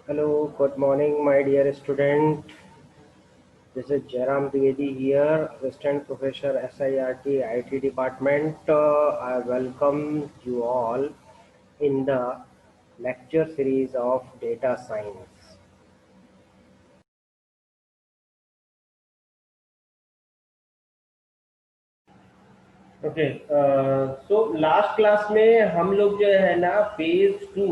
Hello, good morning, my dear student. This is Jairam Dwivedi here, Assistant Professor SIRT IT Department. I welcome you all in the lecture series of Data Science. Okay so last class में हम लोग जो है ना phase 2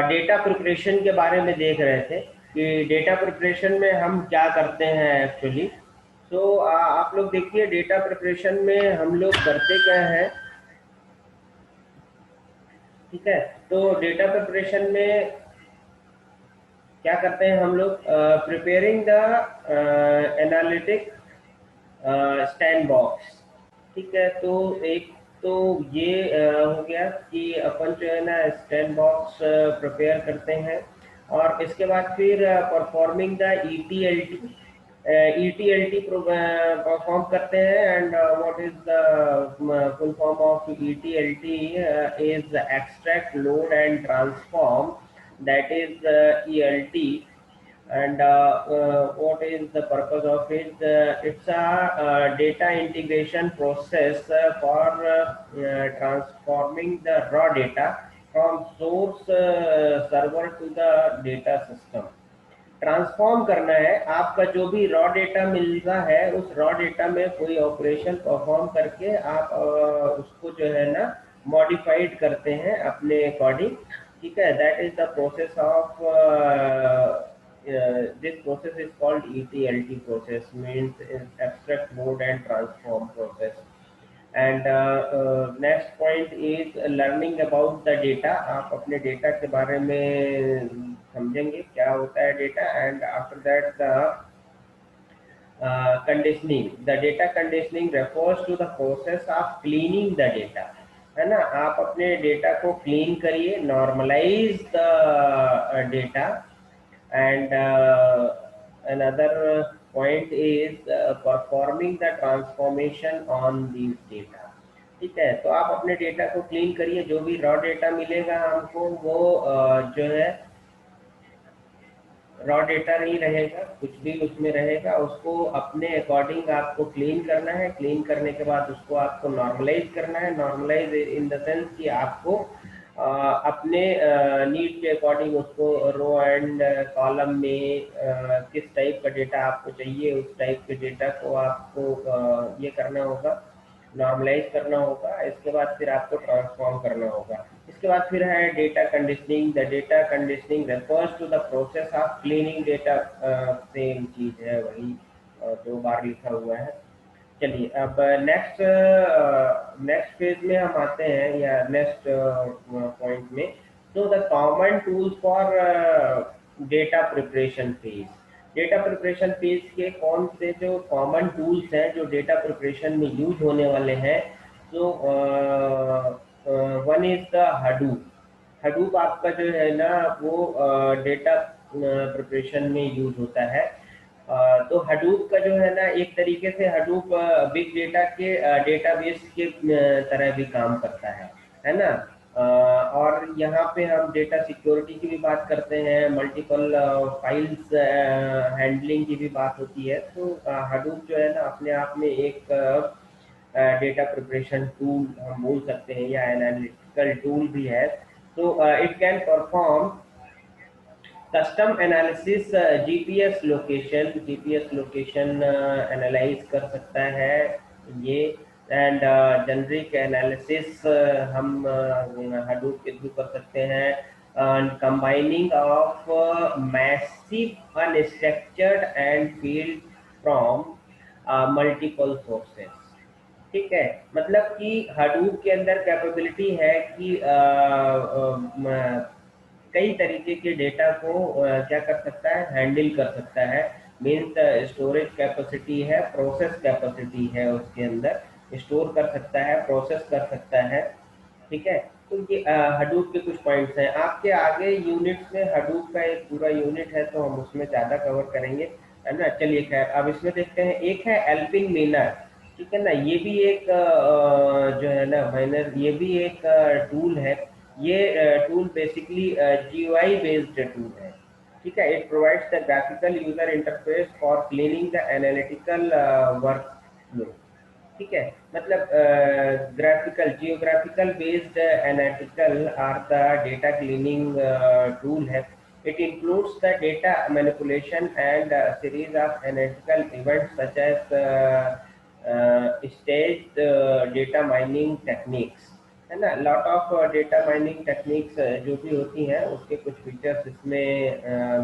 data preparation के बारे में देख रहे थे कि डेटा प्रिपरेशन में हम क्या करते हैं एक्चुअली। सो आप लोग देखिए डेटा प्रिपरेशन में हम लोग करते क्या है। ठीक है, तो डेटा प्रिपरेशन में क्या करते हैं हम लोग, preparing the analytic stand box. ठीक है, तो एक तो ये हो गया कि अपन जो है ना स्टैंड बॉक्स प्रिपेयर करते हैं, और इसके बाद फिर परफॉर्मिंग द ईटीएलटी परफॉर्म करते हैं। And what is the full form of ETLT is extract load and transform, that is ELT. And what is the purpose of it? It's a data integration process for transforming the raw data from source server to the data system। Transform करना है, आपका जो भी raw data मिल रहा है उस raw data में कोई ऑपरेशन परफॉर्म करके आप उसको जो है ना मॉडिफाइड करते हैं अपने अकॉर्डिंग। ठीक है, that is the process of this process is called ETLT process, means abstract load and transform process। And next point is learning about the data. आप अपने डेटा के बारे में समझेंगे क्या होता है data. And after that the conditioning. The data conditioning refers to the process of cleaning the data. है ना, आप अपने डेटा को क्लीन करिए, normalise the data. And another point is performing the transformation on these data। ठीक है, तो आप अपने डेटा को क्लीन करिए, जो भी रॉ डेटा मिलेगा हमको वो जो है रॉ डेटा नहीं रहेगा, कुछ भी उसमें रहेगा उसको अपने अकॉर्डिंग आपको क्लीन करना है। क्लीन करने के बाद उसको आपको नॉर्मलाइज करना है। नॉर्मलाइज इन द सेंस कि आपको अपने नीड के अकॉर्डिंग उसको रो एंड कॉलम में किस टाइप का डेटा आपको चाहिए उस टाइप के डेटा को आपको ये करना होगा, नॉर्मलाइज करना होगा। इसके बाद फिर आपको ट्रांसफॉर्म करना होगा। इसके बाद फिर है data conditioning. The data conditioning refers to the process of cleaning data. Same चीज है, वही 2 बार लिखा हुआ है। चलिए अब नेक्स्ट फेज में हम आते हैं, या नेक्स्ट पॉइंट में। तो the common tools for data preparation phase. Data preparation phase के कौन से जो कॉमन टूल्स हैं जो डेटा प्रिपरेशन में यूज होने वाले हैं। तो one is the Hadoop. Hadoop आपका जो है ना वो डेटा प्रिपरेशन में यूज होता है। तो हडूप का जो है ना एक तरीके से हडूप बिग डेटा के डेटाबेस के तरह भी काम करता है ना। और यहाँ पे हम डेटा सिक्योरिटी की भी बात करते हैं, मल्टीपल फाइल्स हैंडलिंग की भी बात होती है। तो हडूप जो है ना अपने आप में एक डेटा प्रिपरेशन टूल हम बोल सकते हैं, या एनालिटिकल टूल भी है। तो it can perform custom analysis. GPS location analyse कर सकता है ये। एंड जेनरिक एनालिसिस हम हडूप के थ्रू कर सकते हैं। And combining of massive unstructured and field from multiple sources. ठीक है, मतलब कि हडूप के अंदर कैपेबिलिटी है कि कई तरीके के डेटा को क्या कर सकता है, हैंडल कर सकता है। मीन्स स्टोरेज कैपेसिटी है, प्रोसेस कैपेसिटी है, उसके अंदर स्टोर कर सकता है, प्रोसेस कर सकता है। ठीक है, तो ये हडूप के कुछ पॉइंट्स हैं। आपके आगे यूनिट्स में हडूप का एक पूरा यूनिट है, तो हम उसमें ज़्यादा कवर करेंगे, है ना। चलिए खैर, अब इसमें देखते हैं। एक है एल्पिंग मीनर। ठीक है ना, ये भी एक जो है ना माइनर, ये भी एक टूल है। ये tool basically GUI based tool है। ठीक है। It provides the graphical user interface for cleaning the analytical work flow. ठीक है, मतलब graphical geographical based analytical are the data cleaning tool है। It includes the data manipulation and series of analytical events such as stage data mining techniques, है ना। Lot of data mining techniques जो भी होती हैं उसके कुछ फीचर्स इसमें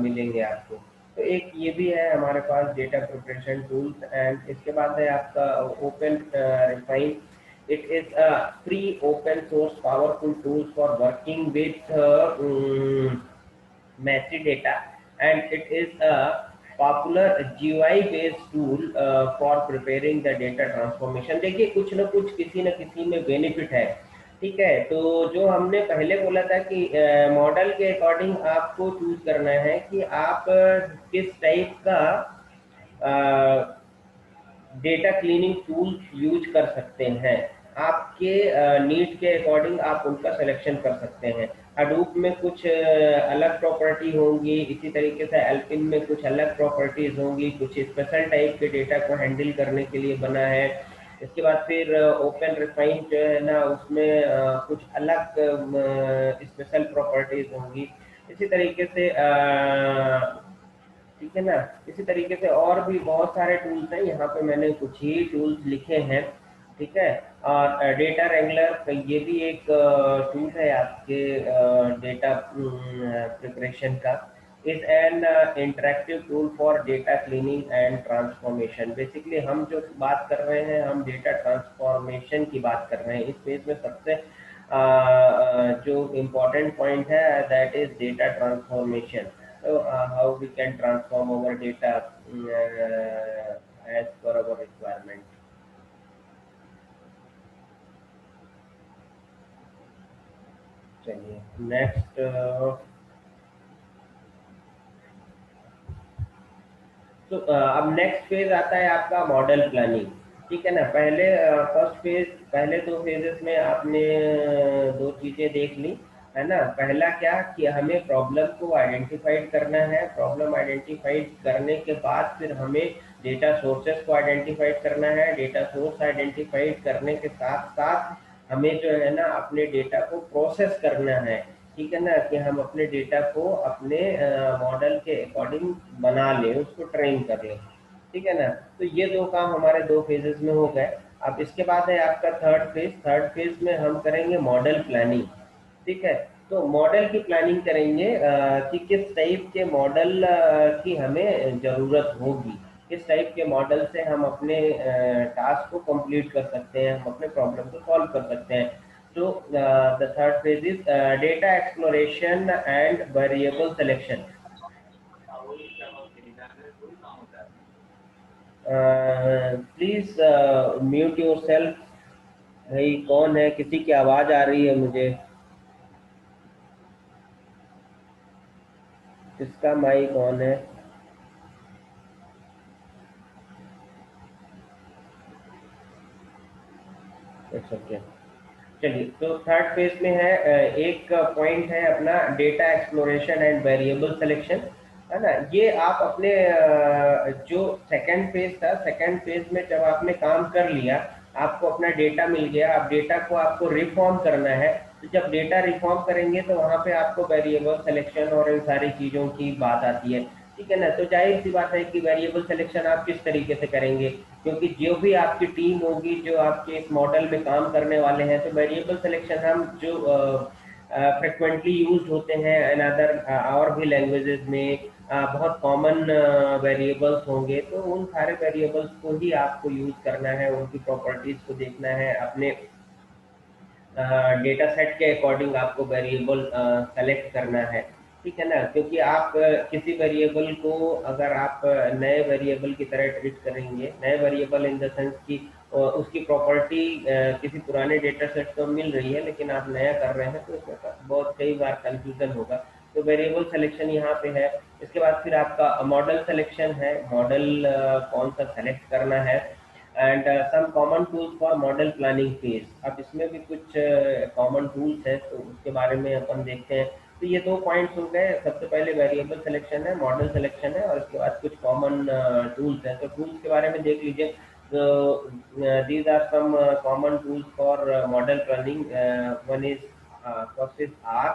मिलेंगे आपको। तो एक ये भी है हमारे पास डेटा प्रिपरेशन टूल्स। एंड इसके बाद है आपका open refine. It is a free open source powerful tools for working with messy data, and it is a popular GUI based tool for preparing the data transformation। देखिए कुछ ना कुछ किसी न किसी में बेनिफिट है। ठीक है, तो जो हमने पहले बोला था कि मॉडल के अकॉर्डिंग आपको चूज करना है कि आप किस टाइप का डेटा क्लीनिंग टूल्स यूज कर सकते हैं। आपके नीड के अकॉर्डिंग आप उनका सिलेक्शन कर सकते हैं। हडूप में कुछ अलग प्रॉपर्टी होंगी, इसी तरीके से एल्पिन में कुछ अलग प्रॉपर्टीज होंगी, कुछ स्पेशल टाइप के डेटा को हैंडल करने के लिए बना है। इसके बाद फिर ओपन रिफाइन जो है ना उसमें कुछ अलग स्पेशल प्रॉपर्टीज होंगी। इसी तरीके से ठीक है ना, इसी तरीके से और भी बहुत सारे टूल्स हैं। यहाँ पे मैंने कुछ ही टूल्स लिखे हैं। ठीक है, और डेटा रेंगलर ये भी एक टूल है आपके डेटा प्रिपरेशन का। Is an interactive tool for data cleaning and transformation. Basically हम जो बात कर रहे हैं हम डेटा ट्रांसफॉर्मेशन की बात कर रहे हैं। इस पेज में सबसे जो इम्पोर्टेंट पॉइंट है that is data transformation. So, how we can transform our data as per our requirement। चलिए नेक्स्ट। तो अब नेक्स्ट फेज आता है आपका मॉडल प्लानिंग। ठीक है ना, पहले फर्स्ट फेज, पहले दो फेजेस में आपने दो चीजें देख ली, है ना। पहला क्या कि हमें प्रॉब्लम को आइडेंटिफाइड करना है। प्रॉब्लम आइडेंटिफाइड करने के बाद फिर हमें डेटा सोर्सेस को आइडेंटिफाइड करना है। डेटा सोर्स आइडेंटिफाइड करने के साथ साथ हमें जो है ना अपने डेटा को प्रोसेस करना है। ठीक है ना, कि हम अपने डेटा को अपने मॉडल के अकॉर्डिंग बना लें, उसको ट्रेन कर लें। ठीक है ना, तो ये दो काम हमारे दो फेजेस में हो गए। अब इसके बाद है आपका थर्ड फेज। थर्ड फेज में हम करेंगे मॉडल प्लानिंग। ठीक है, तो मॉडल की प्लानिंग करेंगे कि किस टाइप के मॉडल की हमें ज़रूरत होगी, किस टाइप के मॉडल से हम अपने टास्क को कंप्लीट कर सकते हैं, हम अपने प्रॉब्लम को सॉल्व कर सकते हैं। तो the third phase is data exploration and variable selection. Please mute your self. भाई कौन है, किसी की आवाज आ रही है मुझे, किसका माइक ऑन है? It's okay. चलिए, तो थर्ड फेज में है एक पॉइंट है अपना data exploration and variable selection, है ना। ये आप अपने जो सेकंड फेज था, सेकंड फेज में जब आपने काम कर लिया, आपको अपना डेटा मिल गया, अब डेटा को आपको रिफॉर्म करना है। तो जब डेटा रिफॉर्म करेंगे तो वहाँ पे आपको वेरिएबल सिलेक्शन और इन सारी चीज़ों की बात आती है। ठीक है ना, तो जाहिर सी बात है कि वेरिएबल सिलेक्शन आप किस तरीके से करेंगे, क्योंकि जो भी आपकी टीम होगी, जो आपके इस मॉडल में काम करने वाले हैं, तो वेरिएबल सिलेक्शन हम जो फ्रिक्वेंटली यूज होते हैं इन अदर और भी लैंग्वेजेस में बहुत कॉमन वेरिएबल्स होंगे, तो उन सारे वेरिएबल्स को ही आपको यूज करना है, उनकी प्रॉपर्टीज को देखना है, अपने डेटा सेट के अकॉर्डिंग आपको वेरिएबल सेलेक्ट करना है। ठीक है ना, क्योंकि आप किसी वेरिएबल को अगर आप नए वेरिएबल की तरह ट्रीट करेंगे, नए वेरिएबल इन द सेंस कि उसकी प्रॉपर्टी किसी पुराने डेटा सेट को मिल रही है लेकिन आप नया कर रहे हैं, तो इसमें बहुत कई बार कंफ्यूजन होगा। तो वेरिएबल सिलेक्शन यहाँ पे है। इसके बाद फिर आपका मॉडल सिलेक्शन है, मॉडल कौन सा सेलेक्ट करना है। And some common tools for model planning phase. अब इसमें भी कुछ कॉमन टूल्स हैं, तो उसके बारे में अपन देखते हैं। तो ये दो पॉइंट्स हो गए। सबसे पहले वेरिएबल सिलेक्शन है, मॉडल सिलेक्शन है, और इसके बाद कुछ कॉमन टूल्स हैं। तो टूल्स के बारे में देख लीजिए। तो these are some common tools for model planning. One is first is R.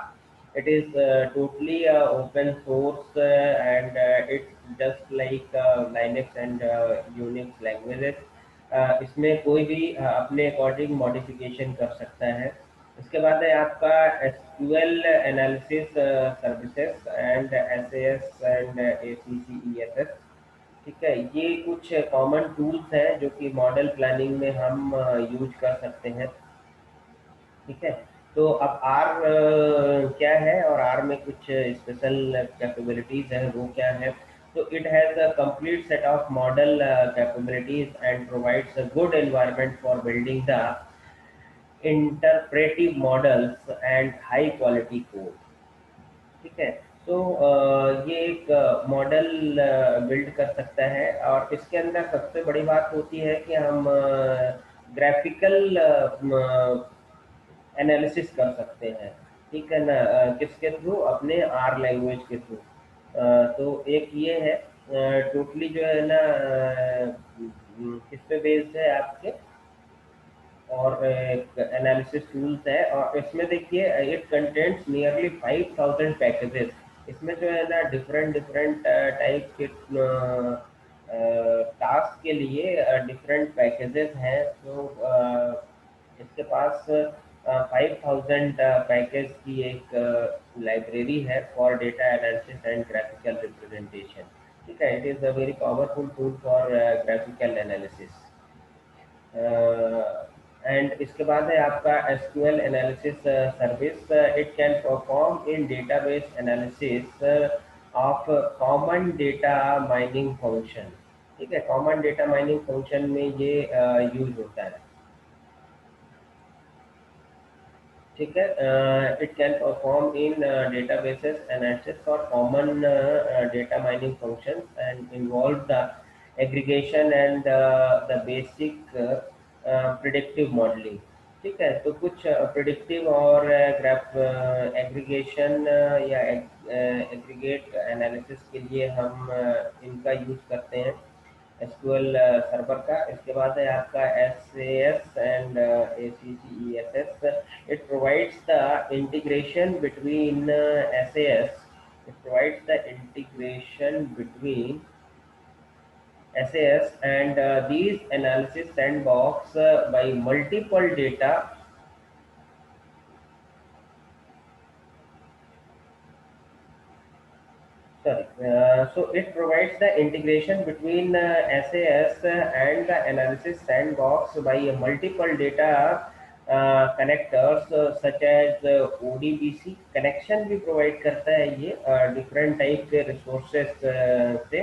It is totally open source, and it's just like Linux and Unix languages. इसमें कोई भी अपने अकॉर्डिंग मॉडिफिकेशन कर सकता है। इसके बाद है आपका SQL analysis services and SAS and ACCESS. ठीक है, ये कुछ कॉमन टूल्स हैं जो कि मॉडल प्लानिंग में हम यूज कर सकते हैं। ठीक है, तो अब आर क्या है, और आर में कुछ स्पेशल कैपेबिलिटीज हैं, वो क्या है। तो it has a complete set of model capabilities and provides a good environment for building the interpretive models and high quality code. ठीक है, तो ये एक मॉडल बिल्ड कर सकता है, और इसके अंदर सबसे बड़ी बात होती है कि हम ग्राफिकल एनालिसिस कर सकते हैं। ठीक है ना, किसके थ्रू, अपने आर लैंग्वेज के थ्रू। तो एक ये है, टोटली जो है ना किस पे बेस्ड है आपके, और एक एनालिसिस टूल्स है। और इसमें देखिए इट कंटेंट्स नियरली 5000 पैकेजेस। इसमें जो है ना डिफरेंट डिफरेंट टाइप के टास्क के लिए डिफरेंट पैकेजेस हैं। तो इसके पास 5000 पैकेज की एक लाइब्रेरी है for data analysis and graphical representation. ठीक है, it is a very powerful tool for graphical analysis. And इसके बाद है आपका SQL analysis service. It can perform in database analysis of common data mining function. ठीक है, common data mining function में ये यूज होता है। ठीक है, it can perform in databases analysis for common data mining functions and involve the aggregation and the basic predictive modeling। ठीक है, तो कुछ प्रिडिक्टिव और ग्राफ एग्रीगेशन या एग्रीगेट एनालिसिस के लिए हम इनका यूज करते हैं, एसक्यूएल सर्वर का। इसके बाद है आपका SAS and ACCESS. It provides the integration between SAS. It provides the integration between SAS and these analysis sandbox by multiple data. Sorry. So it provides the integration between SAS and the analysis sandbox by multiple data connectors, such as ODBC connection भी provide करता है ये different type के resources से,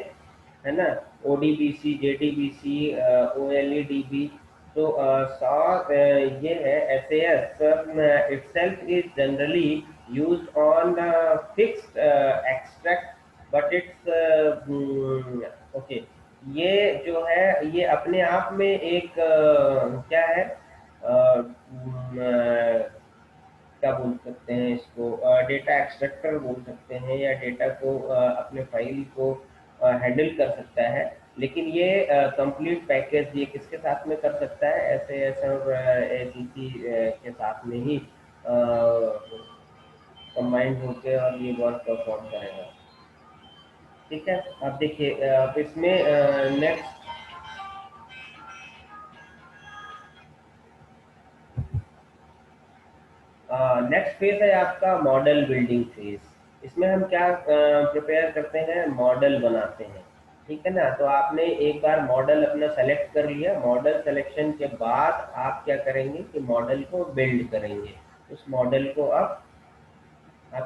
है ना। ODBC, JDBC, OLEDB। तो ये है SAS itself is generally used on fixed extract, but it's okay. ये जो है ये अपने आप में एक क्या है, क्या बोल सकते हैं इसको, डेटा एक्सट्रैक्टर बोल सकते हैं, या डेटा को अपने फाइल को हैंडल कर सकता है। लेकिन ये कंप्लीट पैकेज ये किसके साथ में कर सकता है, ऐसे ऐसे और एसीसी के साथ में ही कंबाइंड होके और ये वर्क परफॉर्म करेगा। ठीक है, अब देखिए अब इसमें नेक्स्ट नेक्स्ट फेज है आपका मॉडल बिल्डिंग फेज। इसमें हम क्या प्रिपेयर करते हैं, मॉडल बनाते हैं। ठीक है ना, तो आपने एक बार मॉडल अपना सेलेक्ट कर लिया। मॉडल सिलेक्शन के बाद आप क्या करेंगे कि मॉडल को बिल्ड करेंगे। उस मॉडल को आप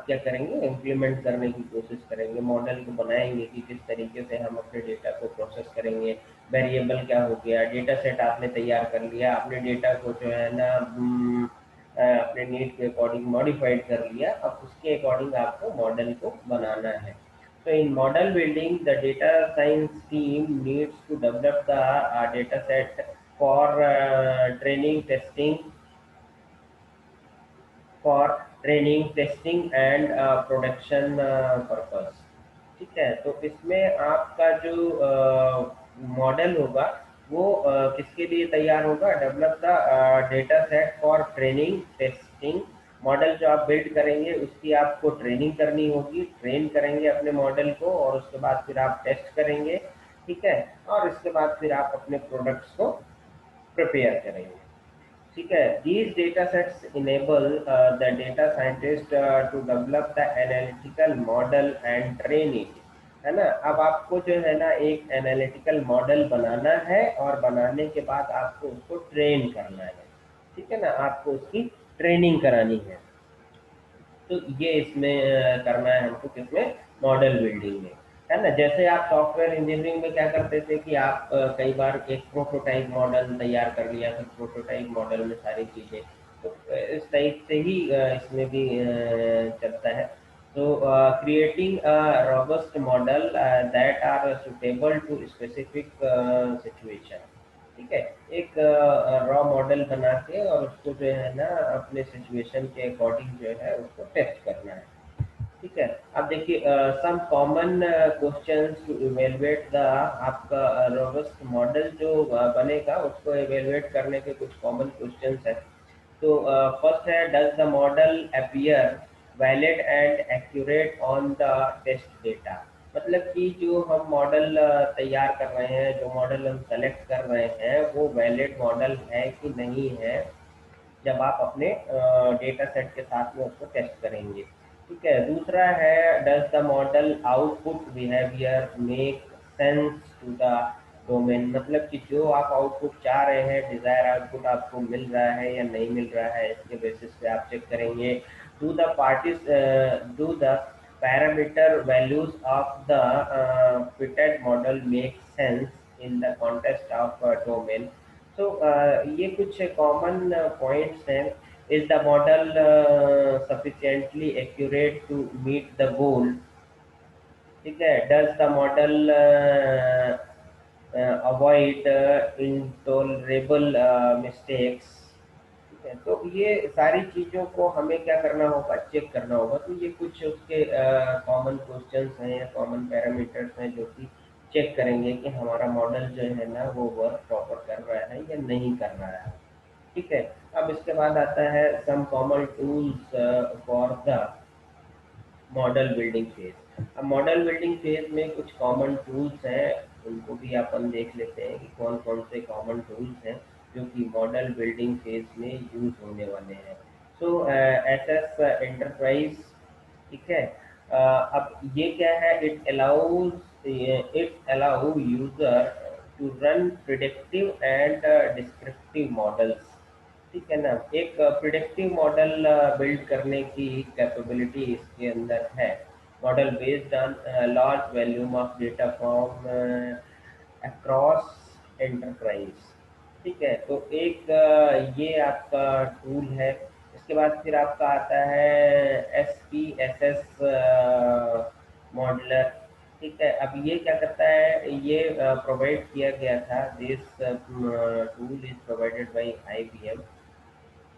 क्या करेंगे, इम्प्लीमेंट करने की कोशिश करेंगे, मॉडल को बनाएंगे कि किस तरीके से हम अपने डेटा को प्रोसेस करेंगे। वेरिएबल क्या हो गया, डेटा सेट आपने तैयार कर लिया, अपने डेटा को जो है ना अपने नीड के अकॉर्डिंग मॉडिफाइड कर लिया। अब उसके अकॉर्डिंग आपको मॉडल को बनाना है। तो in model building the data science team needs to develop the data set for training, testing for training, testing and production purpose. ठीक है, तो इसमें आपका जो मॉडल होगा वो किसके लिए तैयार होगा? Develop the data set for training, testing. Model जो आप बिल्ड करेंगे उसकी आपको ट्रेनिंग करनी होगी, ट्रेन करेंगे अपने मॉडल को, और उसके बाद फिर आप टेस्ट करेंगे। ठीक है, और इसके बाद फिर आप अपने प्रोडक्ट्स को प्रिपेयर करेंगे। ठीक है, these data sets enable the data scientist to develop the analytical model and train it। है ना? अब आपको जो है ना एक एनालिटिकल मॉडल बनाना है, और बनाने के बाद आपको उसको ट्रेन करना है। ठीक है ना, आपको उसकी ट्रेनिंग करानी है। तो ये इसमें करना है हमको, किसमें? मॉडल बिल्डिंग में। है ना? जैसे आप सॉफ्टवेयर इंजीनियरिंग में क्या करते थे कि आप कई बार एक प्रोटोटाइप मॉडल तैयार कर लिया, फिर प्रोटोटाइप मॉडल में सारी चीज़ें, तो इस टाइप से ही इसमें भी चलता है। तो creating a robust model that are suitable to specific situation. ठीक है, एक रॉ मॉडल बना के और उसको जो है ना अपने सिचुएशन के अकॉर्डिंग जो है उसको टेस्ट करना है। ठीक है, अब देखिए some common questions to evaluate the आपका रोबस्ट मॉडल जो बनेगा उसको इवेलुएट करने के कुछ कॉमन क्वेश्चंस हैं। तो फर्स्ट है, does the model appear valid and accurate on the test data. मतलब कि जो हम मॉडल तैयार कर रहे हैं, जो मॉडल हम सेलेक्ट कर रहे हैं, वो वैलिड मॉडल है कि नहीं है, जब आप अपने डेटा सेट के साथ में उसको टेस्ट करेंगे। ठीक है, दूसरा है, does the model output behaviour make sense to the domain. मतलब कि जो आप आउटपुट चाह रहे हैं, डिजायर आउटपुट आपको मिल रहा है या नहीं मिल रहा है, इसके बेसिस पे आप चेक करेंगे। Do the parameter values of the fitted model make sense in the context of domain. तो ये कुछ कॉमन पॉइंट्स हैं। Is the model sufficiently accurate to meet the goal. ठीक है, does the model avoid intolerable mistakes. ठीक है, तो ये सारी चीज़ों को हमें क्या करना होगा? चेक करना होगा। तो ये कुछ उसके कॉमन क्वेश्चंस हैं या कॉमन पैरामीटर्स हैं जो कि चेक करेंगे कि हमारा मॉडल जो है ना वो वर्क प्रॉपर कर रहा है या नहीं कर रहा है। ठीक है, अब इसके बाद आता है some common tools for the model building phase. अब मॉडल बिल्डिंग फेज में कुछ कॉमन टूल्स हैं, उनको भी अपन देख लेते हैं कि कौन कौन से कॉमन टूल्स हैं जो कि मॉडल बिल्डिंग फेज में यूज होने वाले हैं। So S S enterprise. ठीक है, अब ये क्या है? It allow user to run predictive and descriptive models. ठीक है ना, एक प्रिडिक्टिव मॉडल बिल्ड करने की कैपेबिलिटी इसके अंदर है। Model based on large volume of data from across enterprise. ठीक है, तो एक ये आपका टूल है। इसके बाद फिर आपका आता है S P S S modeler. ठीक है, अब ये क्या करता है? ये प्रोवाइड किया गया था, this tool is provided by IBM।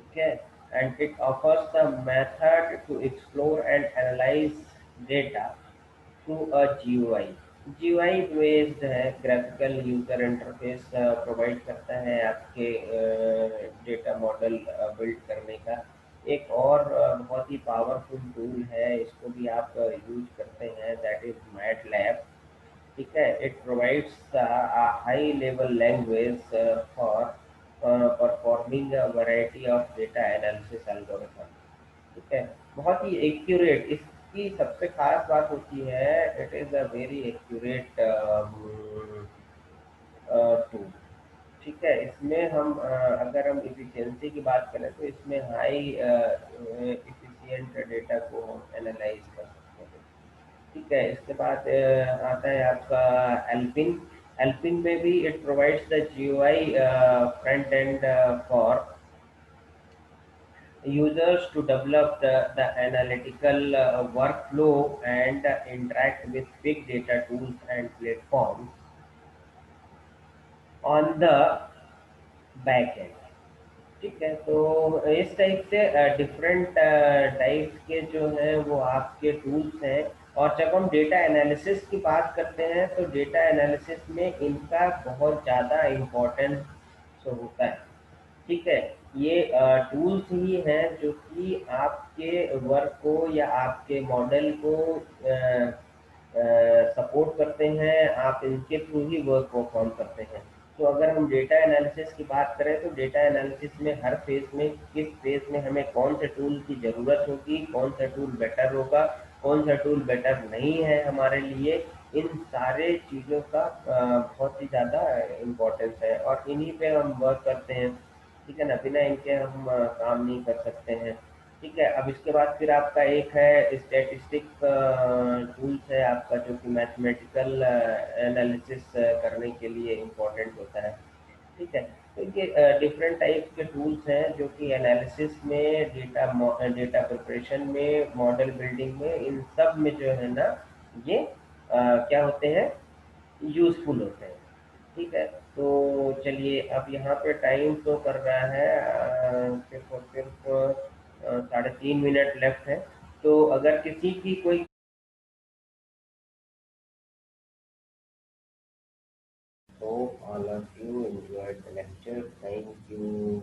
Okay, and it offers the method to explore and analyze data through a GUI। GUI based है, ग्राफिकल यूजर इंटरफेस प्रोवाइड करता है आपके डेटा मॉडल बिल्ड करने का। एक और बहुत ही पावरफुल टूल है, इसको भी आप यूज करते हैं, दैट इज मैटलैब। ठीक है, it provides a high level language for performing a variety of data analysis algorithm। ठीक है, बहुत ही एक्यूरेट इसकी सबसे खास बात होती है, it is a very accurate tool. ठीक है, इसमें हम अगर हम इफिशियंसी की बात करें तो इसमें हाई इफिशियंट डेटा को हम एनालाइज कर सकते हैं। ठीक है, इसके बाद आता है आपका एल्पिन। एल्पिन में भी it provides the GUI front end for users to develop the analytical workflow and interact with big data tools and platforms on the back end। ठीक है, तो इस टाइप से डिफरेंट टाइप्स के जो हैं वो आपके टूल्स हैं। और जब हम डेटा एनालिसिस की बात करते हैं तो डेटा एनालिसिस में इनका बहुत ज़्यादा इम्पोर्टेंस होता है। ठीक है, ये टूल्स ही हैं जो कि आपके वर्क को या आपके मॉडल को सपोर्ट करते हैं, आप इनके थ्रू ही वर्क परफॉर्म करते हैं। तो अगर हम डेटा एनालिसिस की बात करें तो डेटा एनालिसिस में हर फेज में, किस फेज में हमें कौन से टूल की ज़रूरत होगी, कौन सा टूल बेटर होगा, कौन सा टूल बेटर नहीं है हमारे लिए, इन सारे चीज़ों का बहुत ही ज़्यादा इम्पोर्टेंस है और इन्हीं पे हम वर्क करते हैं। ठीक है ना, बिना इनके हम काम नहीं कर सकते हैं। ठीक है, अब इसके बाद फिर आपका एक है स्टैटिस्टिक टूल्स है आपका, जो कि मैथमेटिकल एनालिसिस करने के लिए इम्पोर्टेंट होता है। ठीक है, तो ये डिफरेंट टाइप के टूल्स हैं जो कि एनालिसिस में, डेटा प्रिपरेशन में, मॉडल बिल्डिंग में, इन सब में जो है ना, ये क्या होते हैं, यूज़फुल होते हैं। ठीक है, तो चलिए अब यहाँ पे टाइम शो कर रहा है सिर्फ और सिर्फ 3.5 मिनट लेफ्ट है। तो अगर किसी की कोई, तो all of you enjoy the lecture, thank you.